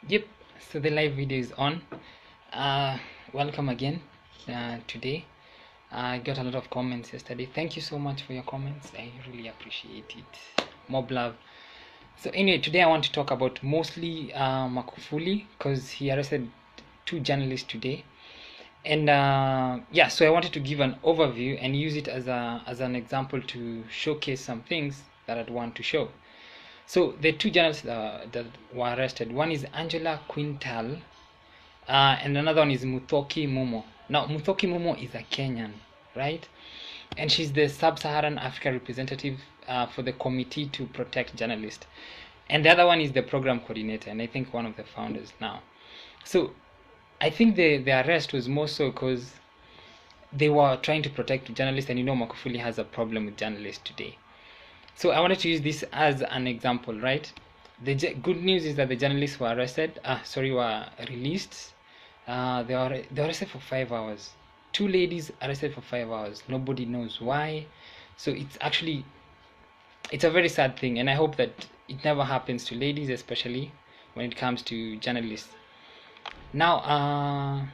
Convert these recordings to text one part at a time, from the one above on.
Yep, so the live video is on. Uh, Welcome again today. I got a lot of comments yesterday. Thank you so much for your comments. I really appreciate it. Mob love. So anyway, today I want to talk about mostly Magufuli because he arrested two journalists today. And yeah, so I wanted to give an overview and use it as an example to showcase some things that I'd want to show. So the two journalists that were arrested, one is Angela Quintal, and another one is Muthoki Mumo. Now, Muthoki Mumo is a Kenyan, right? And she's the Sub-Saharan Africa representative for the Committee to Protect Journalists. And the other one is the program coordinator, and I think one of the founders now. So I think the arrest was more so because they were trying to protect journalists, and Magufuli has a problem with journalists today. So I wanted to use this as an example, right? The good news is that the journalists were were released. They were arrested for 5 hours. Two ladies arrested for 5 hours. Nobody knows why. So it's a very sad thing, and I hope that it never happens to ladies, especially when it comes to journalists. Now,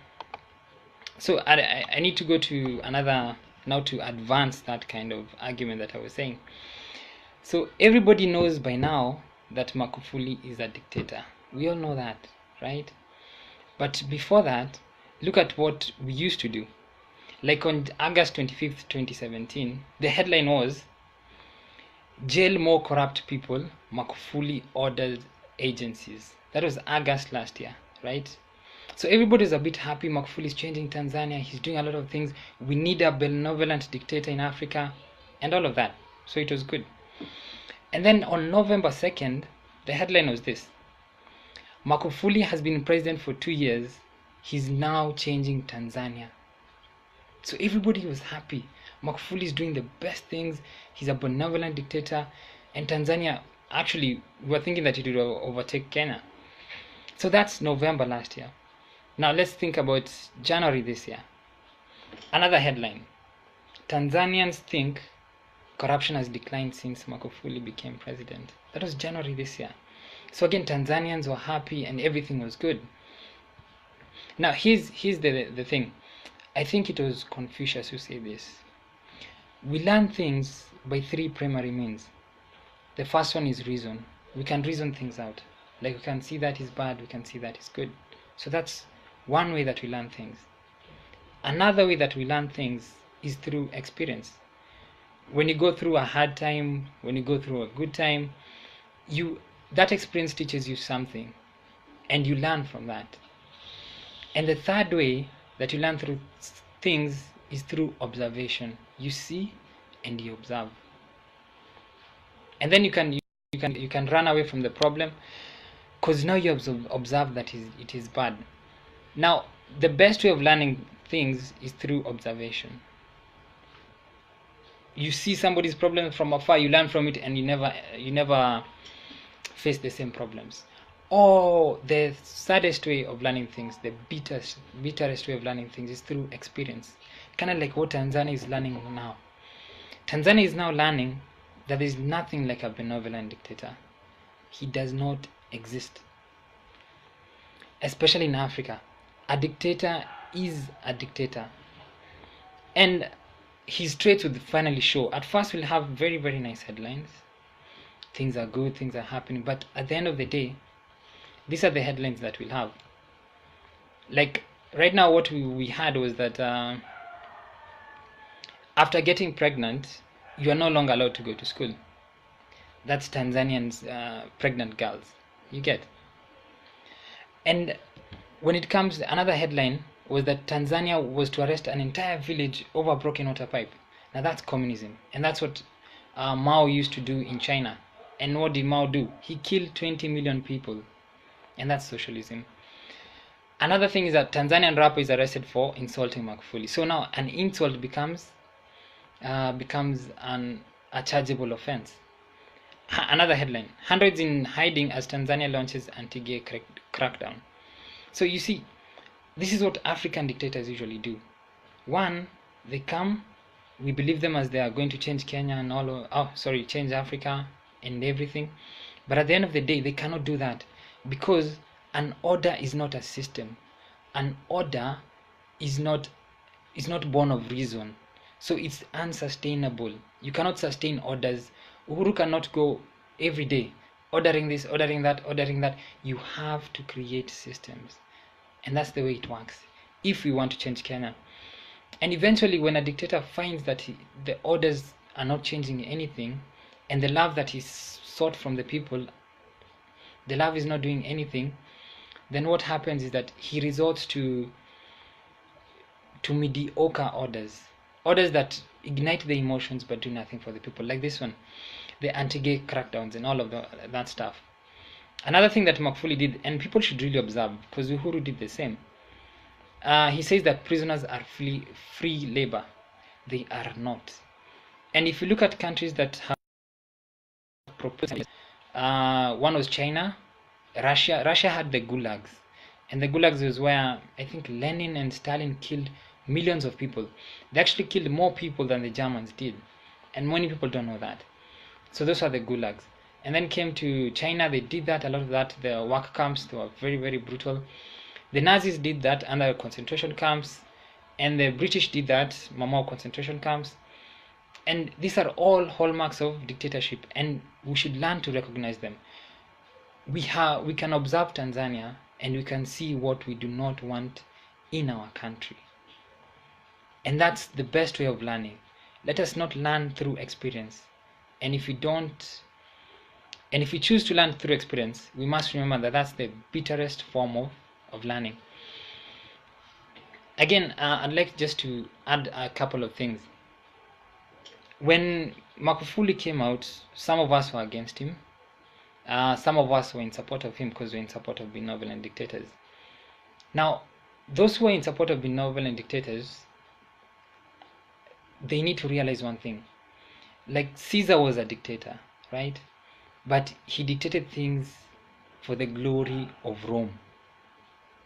so I need to go to another now to advance that kind of argument that I was saying. So everybody knows by now that Magufuli is a dictator. We all know that, right? But before that, look at what we used to do. Like on August 25th, 2017, the headline was, "Jail more corrupt people, Magufuli orders agencies." That was August last year, right? So everybody's a bit happy. Magufuli is changing Tanzania. He's doing a lot of things. We need a benevolent dictator in Africa and all of that. So it was good. And then on November 2nd, the headline was this: Magufuli has been president for 2 years. He's now changing Tanzania. So everybody was happy. Magufuli is doing the best things. He's a benevolent dictator. And Tanzania, actually, we were thinking that it would overtake Kenya. So that's November last year. Now let's think about January this year. Another headline: Tanzanians think corruption has declined since Magufuli became president. That was January this year. So again, Tanzanians were happy and everything was good. Now here's the thing. I think it was Confucius who said this. We learn things by 3 primary means. The first one is reason. We can reason things out. Like we can see that is bad, we can see that is good. So that's one way that we learn things. Another way that we learn things is through experience. When you go through a hard time, when you go through a good time, that experience teaches you something and you learn from that. And the third way that you learn through things is through observation. You see and you observe. And then you can run away from the problem because now you observe that it is bad. Now, the best way of learning things is through observation. You see somebody's problem from afar, you learn from it, and you never face the same problems. Or the saddest way of learning things, the bitterest way of learning things is through experience. Kind of like what Tanzania is learning now. Tanzania is now learning that there is nothing like a benevolent dictator. He does not exist. Especially in Africa, a dictator is a dictator. And his traits would finally show. At first we'll have very, very nice headlines. Things are good, things are happening. But at the end of the day, these are the headlines that we'll have. Like right now what we had was that after getting pregnant, you are no longer allowed to go to school. That's Tanzanians pregnant girls. You get. And when it comes, another headline was that Tanzania was to arrest an entire village over a broken water pipe. Now that's communism. And that's what Mao used to do in China. And what did Mao do? He killed 20 million people. And that's socialism. Another thing is that Tanzanian rapper is arrested for insulting Magufuli. So now an insult becomes a chargeable offense. Another headline: hundreds in hiding as Tanzania launches anti-gay crackdown. So you see, this is what African dictators usually do. One, they come, we believe them as they are going to change Kenya and change Africa and everything. But at the end of the day, they cannot do that because An order is not a system. An order is not born of reason. So it's unsustainable. You cannot sustain orders. Uhuru cannot go every day ordering this, ordering that, ordering that. You have to create systems. And that's the way it works if we want to change Kenya. And eventually, when a dictator finds that the orders are not changing anything, and the love that is sought from the people, the love is not doing anything, then what happens is that he resorts to mediocre orders that ignite the emotions but do nothing for the people, like this one, the anti-gay crackdowns and all of that stuff. Another thing that Magufuli did, and people should really observe, because Uhuru did the same, he says that prisoners are free labor. They are not. And if you look at countries that have proposed, one was China, Russia. Russia had the gulags, and the gulags was where I think Lenin and Stalin killed millions of people. They actually killed more people than the Germans did, and many people don't know that. So those are the gulags. And then came to China, they did that, a lot of that. The work camps, they were very, very brutal. The Nazis did that under concentration camps, and the British did that, Mao concentration camps. And these are all hallmarks of dictatorship, and we should learn to recognize them. We can observe Tanzania, and we can see what we do not want in our country. And that's the best way of learning. Let us not learn through experience. And if we choose to learn through experience, we must remember that that's the bitterest form of learning. Again, I'd like just to add a couple of things. When Magufuli came out, some of us were against him. Some of us were in support of him because we're in support of benevolent dictators. Now, those who are in support of benevolent dictators, they need to realize one thing. Like Caesar was a dictator, right? But he dictated things for the glory of Rome.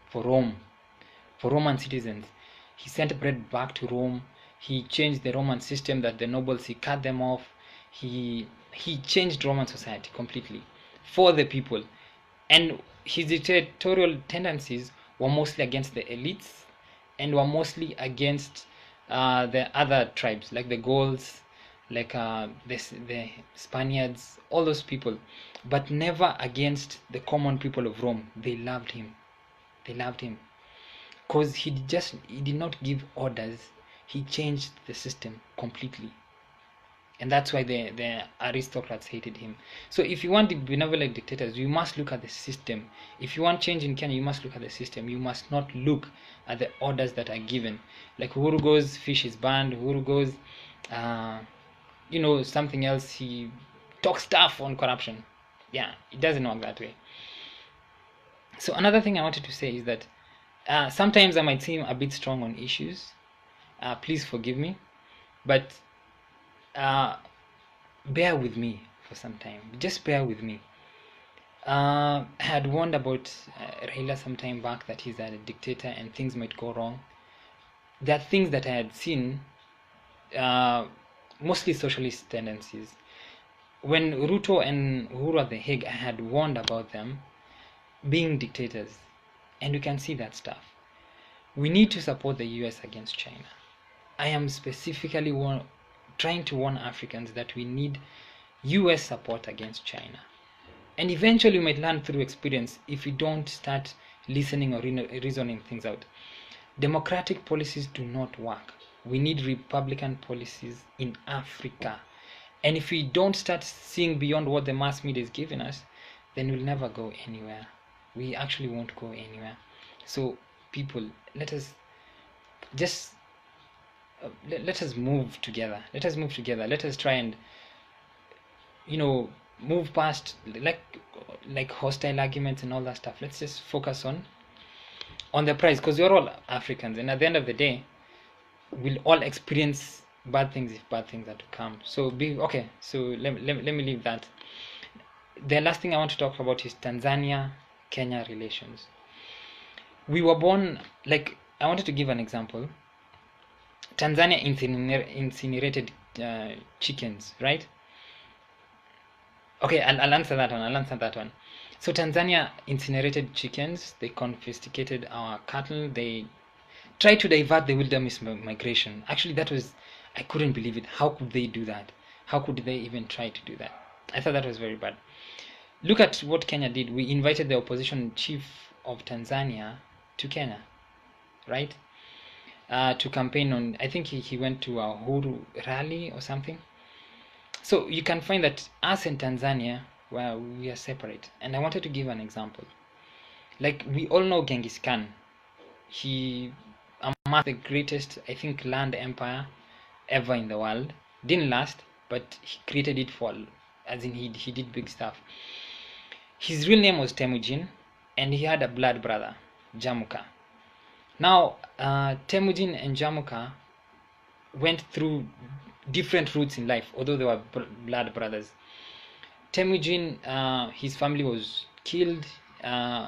For Roman citizens. He sent bread back to Rome. He changed the Roman system, that the nobles, he cut them off. He changed Roman society completely for the people. And his dictatorial tendencies were mostly against the elites and were mostly against the other tribes, like the Gauls, like the Spaniards, all those people, but never against the common people of Rome. They loved him. Because he did not give orders. He changed the system completely. And that's why the aristocrats hated him. So if you want the benevolent dictators, you must look at the system. If you want change in Kenya, you must look at the system. You must not look at the orders that are given. Like Uhuru goes, fish is banned. Uhuru goes, something else. He talks stuff on corruption. Yeah, it doesn't work that way. So another thing I wanted to say is that sometimes I might seem a bit strong on issues. Please forgive me. But bear with me for some time. Just bear with me. I had warned about Raila some time back that he's a dictator and things might go wrong. There are things that I had seen, mostly socialist tendencies. When Ruto and Uhuru at The Hague, I had warned about them being dictators. And we can see that stuff. We need to support the US against China. I am specifically trying to warn Africans that we need US support against China. And eventually we might learn through experience if we don't start listening or reasoning things out. Democratic policies do not work. We need Republican policies in Africa. And if we don't start seeing beyond what the mass media is giving us, then we'll never go anywhere. We actually won't go anywhere. So people, let us move together. Let us try and move past like hostile arguments and all that stuff. Let's just focus on the prize, because we're all Africans, and at the end of the day we'll all experience bad things if bad things are to come. So let me leave that. The last thing I want to talk about is Tanzania-Kenya relations. We were born, like, I wanted to give an example. Tanzania incinerated chickens, right? Okay, I'll answer that one. So Tanzania incinerated chickens, they confiscated our cattle, they tried to divert the wilderness migration. Actually, that was, I couldn't believe it. How could they do that? How could they even try to do that? I thought that was very bad. Look at what Kenya did. We invited the opposition chief of Tanzania to Kenya, right? To campaign on, I think he went to a Uhuru rally or something. So you can find that us in Tanzania, well, we are separate. And I wanted to give an example. Like, we all know Genghis Khan. He amassed the greatest, I think, land empire ever in the world. Didn't last, but he created it for, as in he did big stuff. His real name was Temujin, and he had a blood brother, Jamuka. Now, Temujin and Jamuka went through different routes in life, although they were blood brothers. Temujin, his family was killed.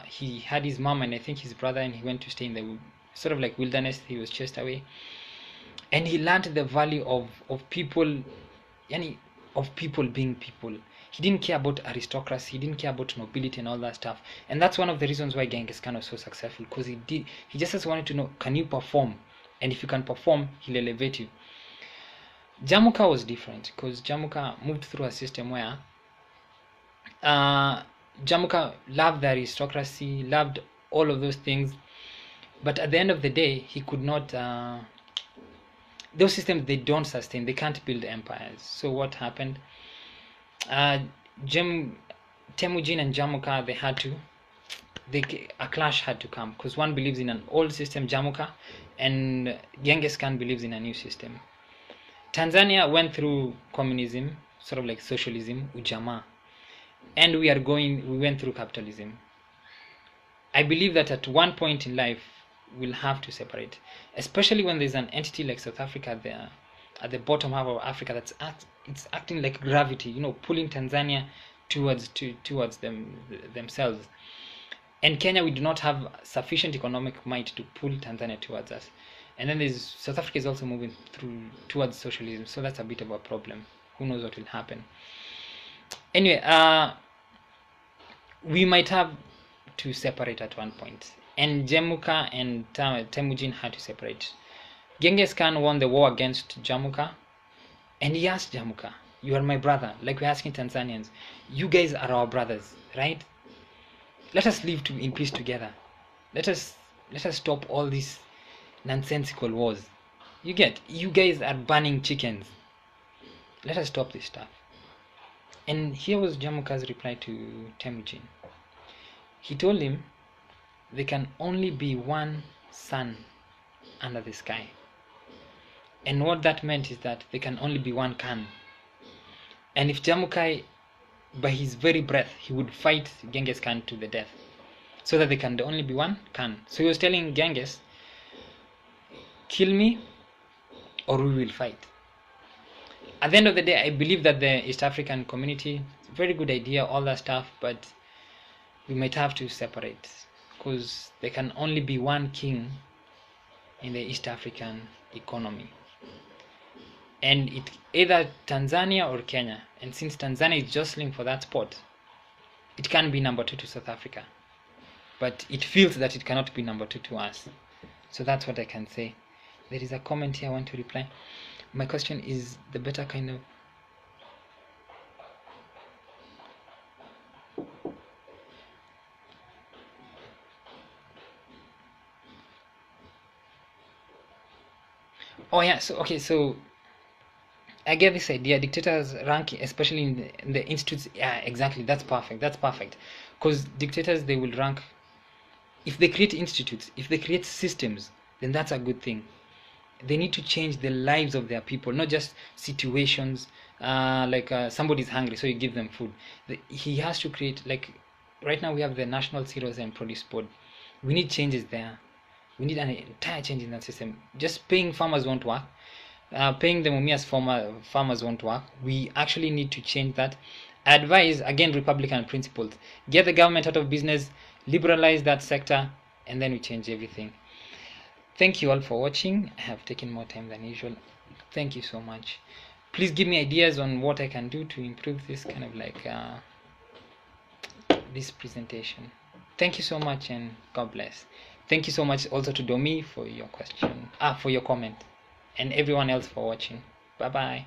He had his mom and I think his brother, and he went to stay in the sort of like wilderness. He was chased away, and he learned the value of people, of people being people. He didn't care about aristocracy, he didn't care about nobility and all that stuff. And that's one of the reasons why Genghis Khan was so successful, because he just wanted to know, can you perform? And if you can perform, he'll elevate you. Jamuka was different, because Jamuka moved through a system where Jamuka loved the aristocracy, loved all of those things, but at the end of the day, he could not. Those systems, they don't sustain. They can't build empires. So what happened? Temujin and Jamuka, a clash had to come, because one believes in an old system, Jamuka, and Genghis Khan believes in a new system. Tanzania went through communism, sort of like socialism, ujamaa, and we went through capitalism. I believe that at one point in life we'll have to separate, especially when there's an entity like South Africa there at the bottom half of Africa that's acting like gravity, pulling Tanzania towards themselves. And Kenya, we do not have sufficient economic might to pull Tanzania towards us. And then South Africa is also moving towards socialism, so that's a bit of a problem. Who knows what will happen? Anyway, we might have to separate at one point, and Jamuka and Temujin had to separate. Genghis Khan won the war against Jamuka, and he asked Jamuka, "You are my brother," like we're asking Tanzanians. You guys are our brothers, right? Let us live in peace together. Let us stop all these nonsensical wars. You guys are burning chickens. Let us stop this stuff. And here was Jamuka's reply to Temujin. He told him, there can only be one sun under the sky. And what that meant is that there can only be one Khan. And if Jamuka, by his very breath, he would fight Genghis Khan to the death, so that there can only be one Khan. So he was telling Genghis, kill me or we will fight. At the end of the day, I believe that the East African community, it's a very good idea, all that stuff, but we might have to separate, because there can only be one king in the East African economy, and it either Tanzania or Kenya. And since Tanzania is jostling for that spot, it can be number 2 to South Africa, but it feels that it cannot be number 2 to us. So that's what I can say. There is a comment here I want to reply. My question is the better kind of so I get this idea. Dictators rank, especially in the institutes. Yeah, exactly. That's perfect. Because dictators, they will rank if they create institutes, if they create systems, then that's a good thing. They need to change the lives of their people, not just situations. Like somebody's hungry, so you give them food. He has to create, like right now we have the National Cereals and Produce Board. We need changes there. We need an entire change in that system. Just paying farmers won't work. Paying the Mumias farmers won't work. We actually need to change that. Advise, again, Republican principles. Get the government out of business, liberalize that sector, and then we change everything. Thank you all for watching. I have taken more time than usual. Thank you so much. Please give me ideas on what I can do to improve this kind of like this presentation. Thank you so much, and God bless. Thank you so much also to Domi for your question, for your comment, and everyone else for watching. Bye bye.